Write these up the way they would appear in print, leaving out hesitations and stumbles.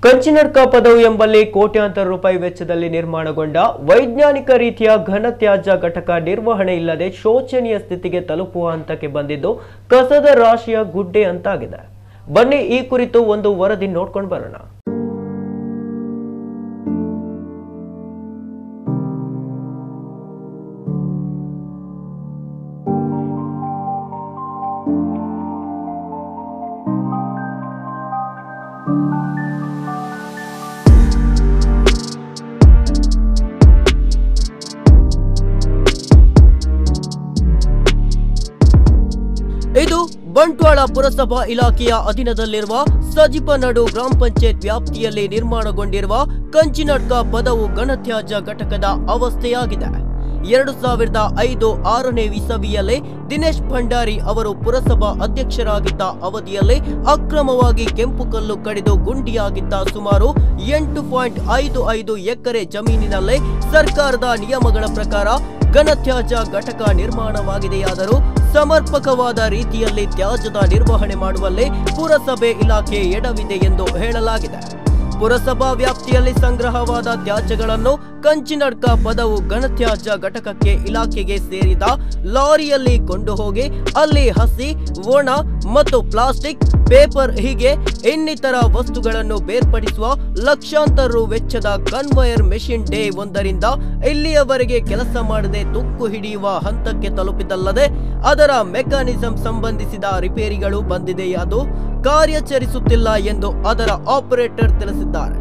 ಕಂಚಿನಡ್ಕ ಪದವು ಎಂಬಲ್ಲಿ ಕೋಟ್ಯಾಂತರ ರೂಪಾಯಿ ವೆಚ್ಚದಲ್ಲಿ ನಿರ್ಮಾಣಗೊಂಡ ವೈಜ್ಞಾನಿಕ ರೀತಿಯ ಘನತ್ಯಾಜ್ಯ ಘಟಕ ನಿರ್ವಹಣೆ ಇಲ್ಲದೆ ಶೋಚನೀಯ ಸ್ಥಿತಿಗೆ ತಲುಪುವ ಹಂತಕ್ಕೆ ಬಂದಿದ್ದು ಕಸದ ರಾಶಿಯ ಗುಡ್ಡೆ ಅಂತಾಗಿದೆ. ಬನ್ನಿ ಈ ಕುರಿತು ಒಂದು ವರದಿ ನೋಡ್ಕೊಂಡು ಬರೋಣ. ಇದು ಬಂಟ್ವಾಳ ಪುರಸಭಾ ಇಲಾಖೆಯ ಅಧೀನದಲ್ಲಿರುವ ಸಜಿಪನಡು ಗ್ರಾಮ ಪಂಚಾಯತ್ ವ್ಯಾಪ್ತಿಯಲ್ಲಿ ನಿರ್ಮಾಣಗೊಂಡಿರುವ ಕಂಚಿನಡ್ಕ ಪದವು ಘನತ್ಯಾಜ್ಯ ಘಟಕದ ಅವಸ್ಥೆಯಾಗಿದೆ. 2005-6ನೇ ಇಸವಿಯಲ್ಲಿ ದಿನೇಶ್ ಭಂಡಾರಿ ಅವರು ಪುರಸಭಾ ಅಧ್ಯಕ್ಷರಾಗಿದ್ದ ಅವಧಿಯಲ್ಲಿ ಅಕ್ರಮವಾಗಿ ಕೆಂಪು ಕಲ್ಲು ಕಡಿದು ಗುಂಡಿಯಾಗಿದ್ದ ಸುಮಾರು 8.55 ಎಕರೆ ಜಮೀನಿನಲ್ಲೇ ಸರ್ಕಾರದ ನಿಯಮಗಳ ಪ್ರಕಾರ ಘನತ್ಯಾಜ್ಯ ಘಟಕ ನಿರ್ಮಾಣವಾಗಿದೆಯಾದರೂ ಸಮರ್ಪಕವಾದ ರೀತಿಯಲ್ಲಿ ತ್ಯಾಜ್ಯದ ನಿರ್ವಹಣೆ ಮಾಡುವಲ್ಲಿ ಪುರಸಭೆ ಇಲಾಖೆ ಎಡವಿದೆ ಎಂದು ಹೇಳಲಾಗಿದೆ. ಪುರಸಭಾ ವ್ಯಾಪ್ತಿಯಲ್ಲಿ ಸಂಗ್ರಹವಾದ ತ್ಯಾಜ್ಯಗಳನ್ನು ಕಂಚಿನಡ್ಕ ಪದವು ಘನತ್ಯಾಜ್ಯ ಘಟಕಕ್ಕೆ ಇಲಾಖೆಗೆ ಸೇರಿದ ಲಾರಿಯಲ್ಲಿ ಕೊಂಡು ಹೋಗಿ ಅಲ್ಲಿ ಹಸಿ, ಒಣ ಮತ್ತು ಪ್ಲಾಸ್ಟಿಕ್, ಪೇಪರ್ ಹೀಗೆ ಇನ್ನಿತರ ವಸ್ತುಗಳನ್ನು ಬೇರ್ಪಡಿಸುವ ಲಕ್ಷಾಂತರ ರು ವೆಚ್ಚದ ಕನ್ವಯರ್ ಮೆಷಿನ್ ಡೇ ಒಂದರಿಂದ ಇಲ್ಲಿಯವರೆಗೆ ಕೆಲಸ ಮಾಡದೆ ತುಕ್ಕು ಹಿಡಿಯುವ ಹಂತಕ್ಕೆ ತಲುಪಿದಲ್ಲದೆ ಅದರ ಮೆಕ್ಯಾನಿಸಂ ಸಂಬಂಧಿಸಿದ ರಿಪೇರಿಗಳು ಬಂದಿದೆಯಾದರೂ ಕಾರ್ಯಾಚರಿಸುತ್ತಿಲ್ಲ ಎಂದು ಅದರ ಆಪರೇಟರ್ ತಿಳಿಸಿದ್ದಾರೆ.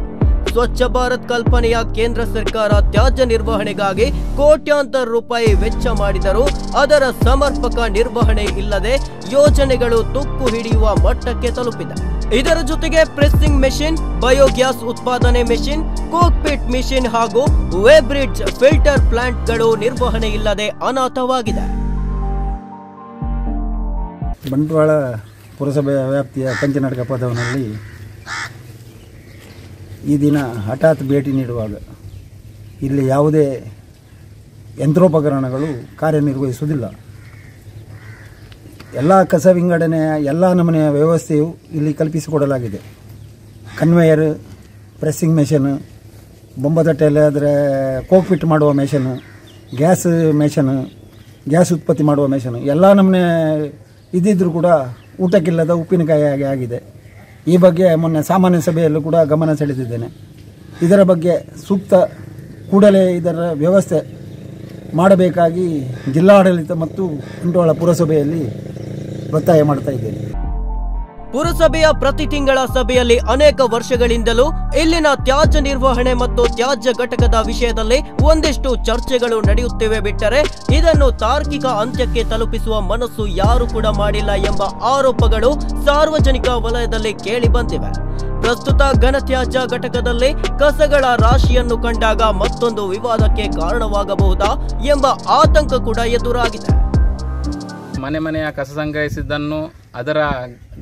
ಸ್ವಚ್ಛ ಭಾರತ್ ಕಲ್ಪನೆಯ ಕೇಂದ್ರ ಸರ್ಕಾರ ತ್ಯಾಜ್ಯ ನಿರ್ವಹಣೆಗಾಗಿ ಕೋಟ್ಯಾಂತರ ರೂಪಾಯಿ ವೆಚ್ಚ ಮಾಡಿದರೂ ಅದರ ಸಮರ್ಪಕ ನಿರ್ವಹಣೆ ಇಲ್ಲದೆ ಯೋಜನೆಗಳು ತುಕ್ಕು ಹಿಡಿಯುವ ಮಟ್ಟಕ್ಕೆ ತಲುಪಿದೆ. ಇದರ ಜೊತೆಗೆ ಪ್ರೆಸ್ಸಿಂಗ್ ಮೆಷಿನ್, ಬಯೋಗ್ಯಾಸ್ ಉತ್ಪಾದನೆ ಮೆಷಿನ್, ಕೋಕ್ಪಿಟ್ ಮೆಷಿನ್ ಹಾಗೂ ವೇಬ್ರಿಡ್ಜ್ ಫಿಲ್ಟರ್ ಪ್ಲಾಂಟ್ಗಳು ನಿರ್ವಹಣೆ ಇಲ್ಲದೆ ಅನಾಥವಾಗಿದೆ. ಬಂಟ್ವಾಳ ಪುರಸಭೆಯ ವ್ಯಾಪ್ತಿಯ ಕಂಚಿನಡ್ಕ ಪದವಿನಲ್ಲಿ ಈ ದಿನ ಹಠಾತ್ ಭೇಟಿ ನೀಡುವಾಗ ಇಲ್ಲಿ ಯಾವುದೇ ಯಂತ್ರೋಪಕರಣಗಳು ಕಾರ್ಯನಿರ್ವಹಿಸುವುದಿಲ್ಲ. ಎಲ್ಲ ಕಸ ವಿಂಗಡಣೆಯ ಎಲ್ಲ ನಮೂನೆಯ ವ್ಯವಸ್ಥೆಯು ಇಲ್ಲಿ ಕಲ್ಪಿಸಿಕೊಡಲಾಗಿದೆ. ಕನ್ವೇಯರ್, ಪ್ರೆಸ್ಸಿಂಗ್ ಮೆಷಿನ್, ಬೊಂಬತಟ್ಟೆಯಲ್ಲಿ ಆದರೆ ಕೋಕ್ಪಿಟ್ ಮಾಡುವ ಮೆಷಿನ್, ಗ್ಯಾಸ್ ಮೆಷಿನ್, ಗ್ಯಾಸ್ ಉತ್ಪತ್ತಿ ಮಾಡುವ ಮೆಷಿನ್ ಎಲ್ಲ ನಮೂನೆ ಇದ್ದಿದ್ದರೂ ಕೂಡ ಊಟಕ್ಕಿಲ್ಲದ ಉಪ್ಪಿನಕಾಯಿ ಆಗಿದೆ. ಈ ಬಗ್ಗೆ ಮೊನ್ನೆ ಸಾಮಾನ್ಯ ಸಭೆಯಲ್ಲೂ ಕೂಡ ಗಮನ ಸೆಳೆದಿದ್ದೇನೆ. ಇದರ ಬಗ್ಗೆ ಸೂಕ್ತ ಕೂಡಲೇ ಇದರ ವ್ಯವಸ್ಥೆ ಮಾಡಬೇಕಾಗಿ ಜಿಲ್ಲಾಡಳಿತ ಮತ್ತು ಬಂಟ್ವಾಳ ಪುರಸಭೆಯಲ್ಲಿ ಒತ್ತಾಯ ಮಾಡ್ತಾ ಇದ್ದೇನೆ. ಪುರಸಭೆಯ ಪ್ರತಿ ತಿಂಗಳ ಸಭೆಯಲ್ಲಿ ಅನೇಕ ವರ್ಷಗಳಿಂದಲೂ ಇಲ್ಲಿನ ತ್ಯಾಜ್ಯ ನಿರ್ವಹಣೆ ಮತ್ತು ತ್ಯಾಜ್ಯ ಘಟಕದ ವಿಷಯದಲ್ಲಿ ಒಂದಿಷ್ಟು ಚರ್ಚೆಗಳು ನಡೆಯುತ್ತಿವೆ ಬಿಟ್ಟರೆ ಇದನ್ನು ತಾರ್ಕಿಕ ಅಂತ್ಯಕ್ಕೆ ತಲುಪಿಸುವ ಮನಸ್ಸು ಯಾರು ಕೂಡ ಮಾಡಿಲ್ಲ ಎಂಬ ಆರೋಪಗಳು ಸಾರ್ವಜನಿಕ ವಲಯದಲ್ಲಿ ಕೇಳಿ ಬಂದಿವೆ. ಪ್ರಸ್ತುತ ಘನತ್ಯಾಜ್ಯ ಘಟಕದಲ್ಲಿ ಕಸಗಳ ರಾಶಿಯನ್ನು ಕಂಡಾಗ ಮತ್ತೊಂದು ವಿವಾದಕ್ಕೆ ಕಾರಣವಾಗಬಹುದಾ ಎಂಬ ಆತಂಕ ಕೂಡ ಎದುರಾಗಿದೆ. ಮನೆ ಮನೆಯ ಕಸ ಸಂಗ್ರಹಿಸಿದ್ದನ್ನು ಅದರ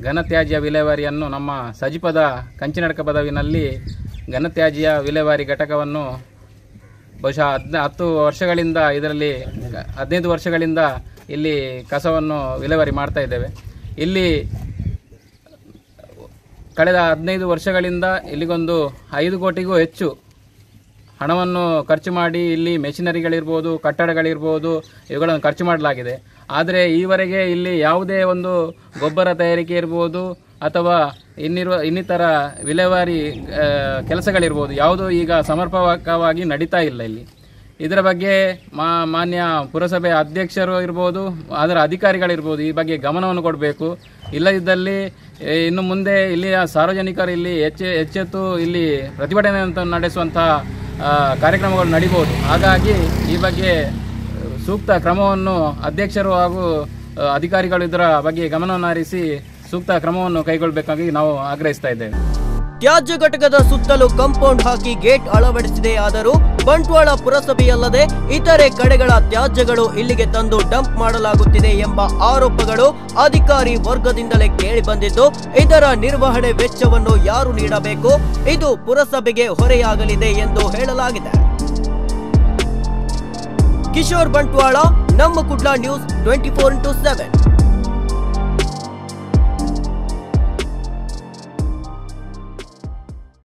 ಘನತ್ಯಾಜ್ಯ ವಿಲೇವಾರಿಯನ್ನು ನಮ್ಮ ಸಜಿಪದ ಕಂಚಿನಡ್ಕ ಪದವಿನಲ್ಲಿ ಘನತ್ಯಾಜ್ಯ ವಿಲೇವಾರಿ ಘಟಕವನ್ನು ಬಹುಶಃ 10 ವರ್ಷಗಳಿಂದ ಇದರಲ್ಲಿ 15 ವರ್ಷಗಳಿಂದ ಇಲ್ಲಿ ಕಸವನ್ನು ವಿಲೇವಾರಿ ಮಾಡ್ತಾ ಇದ್ದೇವೆ. ಇಲ್ಲಿ ಕಳೆದ 15 ವರ್ಷಗಳಿಂದ ಇಲ್ಲಿಗೊಂದು 5 ಕೋಟಿಗೂ ಹೆಚ್ಚು ಹಣವನ್ನು ಖರ್ಚು ಮಾಡಿ ಇಲ್ಲಿ ಮೆಷಿನರಿಗಳಿರ್ಬೋದು, ಕಟ್ಟಡಗಳಿರ್ಬೋದು ಇವುಗಳನ್ನು ಖರ್ಚು ಮಾಡಲಾಗಿದೆ. ಆದರೆ ಈವರೆಗೆ ಇಲ್ಲಿ ಯಾವುದೇ ಒಂದು ಗೊಬ್ಬರ ತಯಾರಿಕೆ ಇರ್ಬೋದು ಅಥವಾ ಇನ್ನಿತರ ವಿಲೇವಾರಿ ಕೆಲಸಗಳಿರ್ಬೋದು ಯಾವುದೂ ಈಗ ಸಮರ್ಪಕವಾಗಿ ನಡೀತಾ ಇಲ್ಲ ಇಲ್ಲಿ. ಇದರ ಬಗ್ಗೆ ಮಾನ್ಯ ಪುರಸಭೆ ಅಧ್ಯಕ್ಷರು ಇರ್ಬೋದು, ಅದರ ಅಧಿಕಾರಿಗಳಿರ್ಬೋದು ಈ ಬಗ್ಗೆ ಗಮನವನ್ನು ಕೊಡಬೇಕು. ಇಲ್ಲದಿದ್ದಲ್ಲಿ ಇನ್ನು ಮುಂದೆ ಇಲ್ಲಿಯ ಸಾರ್ವಜನಿಕರು ಇಲ್ಲಿ ಎಚ್ಚೆತ್ತು ಇಲ್ಲಿ ಪ್ರತಿಭಟನೆ ನಡೆಸುವಂಥ ಕಾರ್ಯಕ್ರಮಗಳು ನಡೀಬೋದು. ಹಾಗಾಗಿ ಈ ಬಗ್ಗೆ ಸೂಕ್ತ ಕ್ರಮವನ್ನು ಅಧ್ಯಕ್ಷರು ಹಾಗೂ ಅಧಿಕಾರಿಗಳು ಇದರ ಬಗ್ಗೆ ಗಮನವನ್ನು ಹರಿಸಿ ಸೂಕ್ತ ಕ್ರಮವನ್ನು ಕೈಗೊಳ್ಳಬೇಕಾಗಿ ನಾವು ಆಗ್ರಹಿಸ್ತಾ ಇದ್ದೇವೆ. ತ್ಯಾಜ್ಯ ಘಟಕದ ಸುತ್ತಲೂ ಕಾಂಪೌಂಡ್ ಹಾಕಿ ಗೇಟ್ ಅಳವಡಿಸಿದೆಯಾದರೂ ಬಂಟ್ವಾಳ ಪುರಸಭೆಯಲ್ಲದೆ ಇತರೆ ಕಡೆಗಳ ತ್ಯಾಜ್ಯಗಳು ಇಲ್ಲಿಗೆ ತಂದು ಡಂಪ್ ಮಾಡಲಾಗುತ್ತಿದೆ ಎಂಬ ಆರೋಪಗಳು ಅಧಿಕಾರಿ ವರ್ಗದಿಂದಲೇ ಕೇಳಿ ಬಂದಿದ್ದು, ಇದರ ನಿರ್ವಹಣೆ ವೆಚ್ಚವನ್ನು ಯಾರು ನೀಡಬೇಕು, ಇದು ಪುರಸಭೆಗೆ ಹೊರೆಯಾಗಲಿದೆ ಎಂದು ಹೇಳಲಾಗಿದೆ. ಕಿಶೋರ್ ಬಂಟ್ವಾಳ, ನಮ್ಮ ಕುಡ್ಲ ನ್ಯೂಸ್ 24/7.